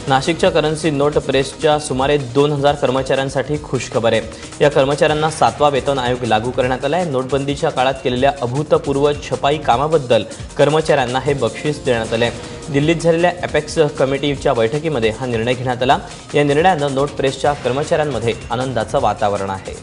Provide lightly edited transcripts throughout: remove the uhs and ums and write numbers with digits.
नाशिकच्या currency note प्रेसच्या सुमारे 2000 कर्मचाऱ्यांसाठी खुशखबर आहे। या कर्मचाऱ्यांना 7वा वेतन आयोग लागू करण्यात आला आहे। नोटबंदीच्या काळात केलेल्या अभूतपूर्व छपाई कामाबद्दल कर्मचाऱ्यांना हे बक्षीस देण्यात आले। दिल्लीत झालेल्या एपेक्स कमिटीच्या बैठकीमध्ये हा निर्णय घेण्यात आला। या निर्णयाने नोट प्रेसच्या कर्मचाऱ्यांमध्ये आनंदाचं वातावरण आहे।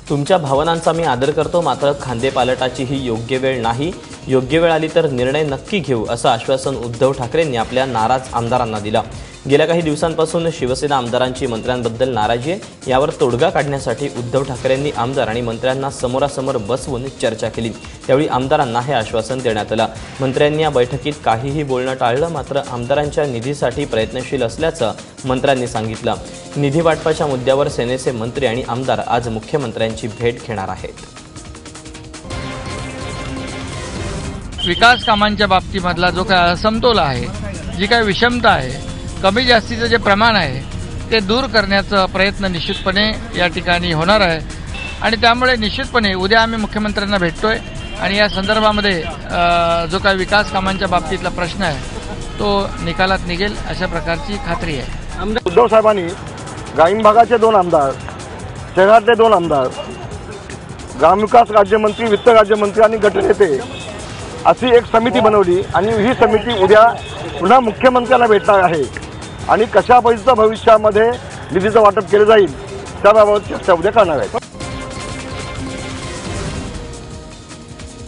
तुमच्या भावनांचा मी आदर करतो, मात्र खांदेपालटाची ही योग्य वेळ नाही। योग्य वेळ आली तर निर्णय नक्की घेऊ, असं आश्वासन उद्धव ठाकरेंनी आपल्या नाराज आमदारांना दिलं। गेल्या काही दिवसांपासून शिवसेना आमदारांची मंत्र्यांबद्दल नाराजी आहे। यावर तोडगा काढण्यासाठी उद्धव ठाकरेंनी आमदार आणि मंत्र्यांना समोरासमोर बसवून चर्चा केली। त्यावेळी आमदारांना हे आश्वासन देण्यात आलं। मंत्र्यांनी या बैठकीत काहीही बोलणं टाळलं, मात्र आमदारांच्या निधीसाठी प्रयत्नशील असल्याचं मंत्र्यांनी सांगितलं। निधी वाटपाच्या मुद्द्यावर सेनेचे मंत्री आणि आमदार आज मुख्यमंत्र्यांची भेट घेणार आहेत। विकास कामांच्या बाबतीमधला जो काही असमतोल आहे, जी काही विषमता आहे, कमी जास्तीचं जे प्रमाण आहे ते दूर करण्याचा प्रयत्न निश्चितपणे या ठिकाणी होणार आहे। आणि त्यामुळे निश्चितपणे उद्या आम्ही मुख्यमंत्र्यांना भेटतोय आणि या संदर्भामध्ये जो काही विकास कामांच्या बाबतीतला प्रश्न आहे तो निकालात निघेल अशा प्रकारची खात्री आहे। उद्धव साहेबांनी ग्रामीण भागाचे 2 आमदार, शहरातले 2 आमदार, ग्रामविकास राज्यमंत्री, वित्त राज्यमंत्री आणि गटनेते अशी एक समिती बनवली आणि ही समिती उद्या पुन्हा मुख्यमंत्र्यांना भेटणार आहे आणि कशा पद्धतीचं भविष्यामध्ये निधीचं वाटप केलं जाईल त्याबाबत चर्चा उद्या करणार आहे।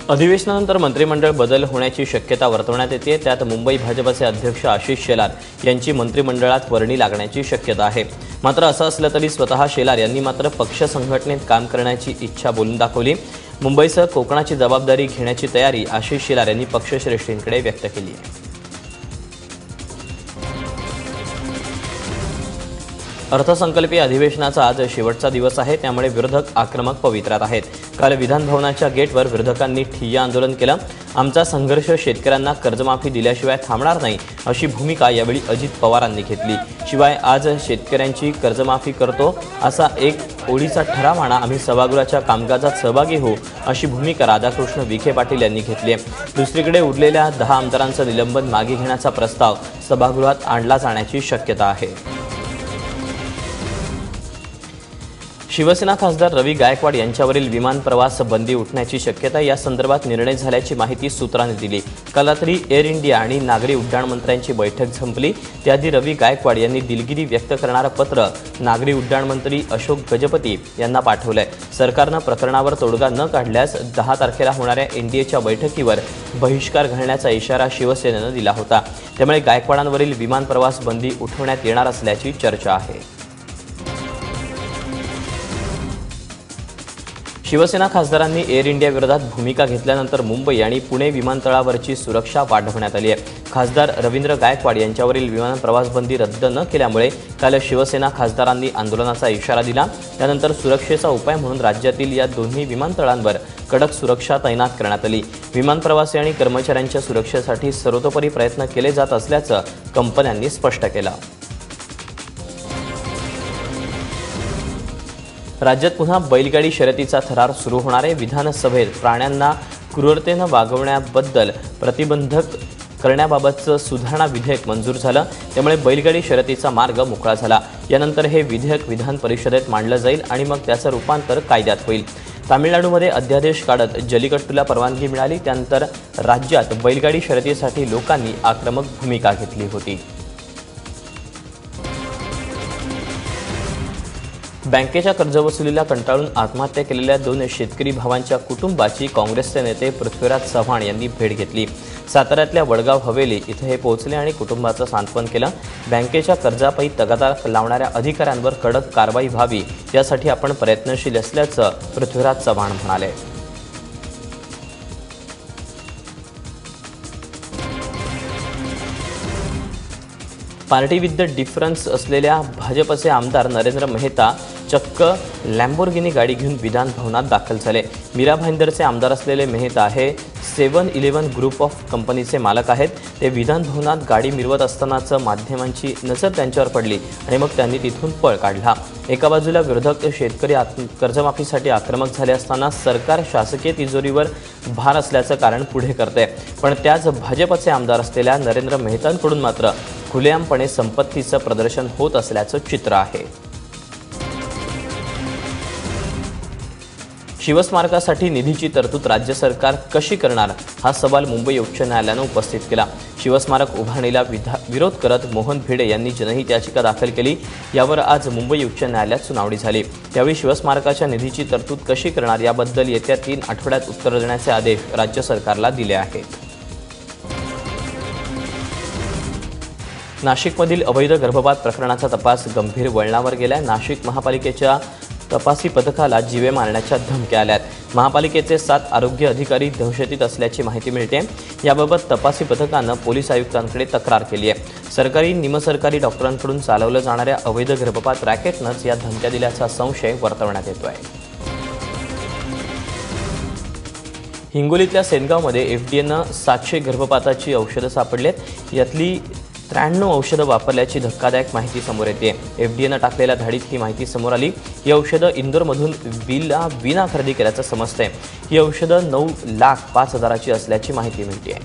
अधिवेशनानंतर मंत्रिमंडळ बदल होण्याची शक्यता वर्तवण्यात येते। त्यात मुंबई भाजपचे अध्यक्ष आशिष शेलार यांची मंत्रिमंडळात वर्णी लागण्याची शक्यता आहे। मात्र असं असलं तरी स्वतः शेलार यांनी मात्र पक्ष संघटनेत काम करण्याची इच्छा बोलून दाखवली। मुंबईसह कोकणाची जबाबदारी घेण्याची तयारी आशिष शेलार यांनी पक्षश्रेष्ठींकडे व्यक्त केली आहे। अर्थसंकल्पीय अधिवेशनाचा आज शेवटचा दिवस आहे, त्यामुळे विरोधक आक्रमक पवित्र्यात आहेत। काल विधान भवनाच्या गेटवर विरोधकांनी ठिय्या आंदोलन केलं। आमचा संघर्ष शेतकऱ्यांना कर्जमाफी दिल्याशिवाय थांबणार नाही, अशी भूमिका यावेळी अजित पवारांनी घेतली। शिवाय आज शेतकऱ्यांची कर्जमाफी करतो असा एक ओळीचा ठराव आणा, आम्ही सभागृहाच्या कामकाजात सहभागी होऊ, अशी भूमिका राधाकृष्ण विखे पाटील यांनी घेतली आहे। दुसरीकडे उरलेल्या 10 आमदारांचं निलंबन मागे घेण्याचा प्रस्ताव सभागृहात आणला जाण्याची शक्यता आहे। शिवसेना खासदार रवी गायकवाड यांच्यावरील विमान प्रवास बंदी उठण्याची शक्यता, या संदर्भात निर्णय झाल्याची माहिती सूत्रांनी दिली। काल रात्री एअर इंडिया आणि नागरी उड्डाण मंत्र्यांची बैठक संपली। त्याआधी रवी गायकवाड यांनी दिलगिरी व्यक्त करणारं पत्र नागरी उड्डाण मंत्री अशोक गजपती यांना पाठवलंय। सरकारनं प्रकरणावर तोडगा न काढल्यास 10 तारखेला होणाऱ्या एनडीएच्या बैठकीवर बहिष्कार घालण्याचा इशारा शिवसेनेनं दिला होता। त्यामुळे गायकवाडांवरील विमान प्रवास बंदी उठवण्यात येणार असल्याची चर्चा आहे। शिवसेना खासदारांनी एअर इंडिया विरोधात भूमिका घेतल्यानंतर मुंबई आणि पुणे विमानतळावरची सुरक्षा वाढवण्यात आली आहे। खासदार रवींद्र गायकवाड यांच्यावरील विमान प्रवास बंदी रद्द न केल्यामुळे काल शिवसेना खासदारांनी आंदोलनाचा इशारा दिला। त्यानंतर सुरक्षेचा उपाय म्हणून राज्यातील या दोन्ही विमानतळांवर कडक सुरक्षा तैनात करण्यात आली। विमान प्रवासी आणि कर्मचाऱ्यांच्या सुरक्षेसाठी सर्वतोपरी प्रयत्न केले जात असल्याचं कंपन्यांनी स्पष्ट केलं। राज्यात पुन्हा बैलगाडी शर्यतीचा थरार सुरू होणार आहे। विधानसभेत प्राण्यांना क्रूरतेनं वागवण्याबद्दल प्रतिबंधक करण्याबाबतचं सुधारणा विधेयक मंजूर झालं, त्यामुळे बैलगाडी शर्यतीचा मार्ग मोकळा झाला। यानंतर हे विधेयक विधान परिषदेत मांडलं जाईल आणि मग त्याचं रूपांतर कायद्यात होईल। तामिळनाडूमध्ये अध्यादेश काढत जल्लीकट्टूला परवानगी मिळाली, त्यानंतर राज्यात बैलगाडी शर्यतीसाठी लोकांनी आक्रमक भूमिका घेतली होती। बँकेच्या कर्जवसुलीला कंटाळून आत्महत्या केलेल्या 2 शेतकरी भावांच्या कुटुंबाची काँग्रेसचे नेते पृथ्वीराज चव्हाण यांनी भेट घेतली। साताऱ्यातल्या वडगाव हवेली इथे हे पोहोचले आणि कुटुंबाचं सांत्वन केलं। बँकेच्या कर्जापायी तगादा लावणाऱ्या अधिकाऱ्यांवर कडक कारवाई व्हावी यासाठी आपण प्रयत्नशील असल्याचं पृथ्वीराज चव्हाण म्हणाले। पार्टी विथ द डिफरन्स असलेल्या भाजपचे आमदार नरेंद्र मेहता चक्क लॅम्बोर्गिनी गाडी घेऊन विधान भवनात दाखल झाले। मीरा भाईंदरचे आमदार असलेले मेहता हे 7-11 ग्रुप ऑफ कंपनीचे मालक आहेत। ते विधान भवनात गाडी मिरवत असतानाच माध्यमांची नजर त्यांच्यावर पडली आणि मग त्यांनी तिथून पळ काढला। एका बाजूला विरोधक शेतकरी कर्जमाफीसाठी आक्रमक झाले असताना सरकार शासकीय तिजोरीवर भार असल्याचं कारण पुढे करते, पण त्याच भाजपचे आमदार असलेल्या नरेंद्र मेहतांकडून मात्र खुलेआमपणे संपत्तीचं प्रदर्शन होत असल्याचं चित्र आहे। शिवस्मारकासाठी निधीची तरतूद राज्य सरकार कशी करणार हा सवाल मुंबई उच्च न्यायालयानं उपस्थित केला। शिवस्मारक उभारणीला विरोध करत मोहन भिडे यांनी जनहित याचिका दाखल केली। यावर आज मुंबई उच्च न्यायालयात सुनावणी झाली। त्यावेळी शिवस्मारकाच्या निधीची तरतूद कशी करणार याबद्दल येत्या 3 आठवड्यात उत्तर देण्याचे आदेश राज्य सरकारला दिले आहेत। नाशिकमधील अवैध गर्भपात प्रकरणाचा तपास गंभीर वळणावर गेलाय। नाशिक महापालिकेच्या तपासी पथकाला जीवे मारण्याच्या धमक्या आल्यात। महापालिकेचे 7 आरोग्य अधिकारी दहशतीत असल्याची माहिती मिळते। याबाबत तपासी पथकानं पोलीस आयुक्तांकडे तक्रार केली आहे। सरकारी निमसरकारी डॉक्टरांकडून चालवलं जाणाऱ्या अवैध गर्भपात रॅकेटनंच या धमक्या दिल्याचा संशय वर्तवण्यात येतोय। हिंगोलीतल्या सेनगावमध्ये एफडीएनं 700 गर्भपाताची औषधं सापडलीत। यातली 93 औषधं वापरल्याची धक्कादायक माहिती समोर येते। एफडीएनं टाकलेल्या धाडीत ही माहिती समोर आली। ही औषधं इंदोरमधून विना खरेदी केल्याचं समजतंय। ही औषधं 9,05,000ची असल्याची माहिती मिळते आहे।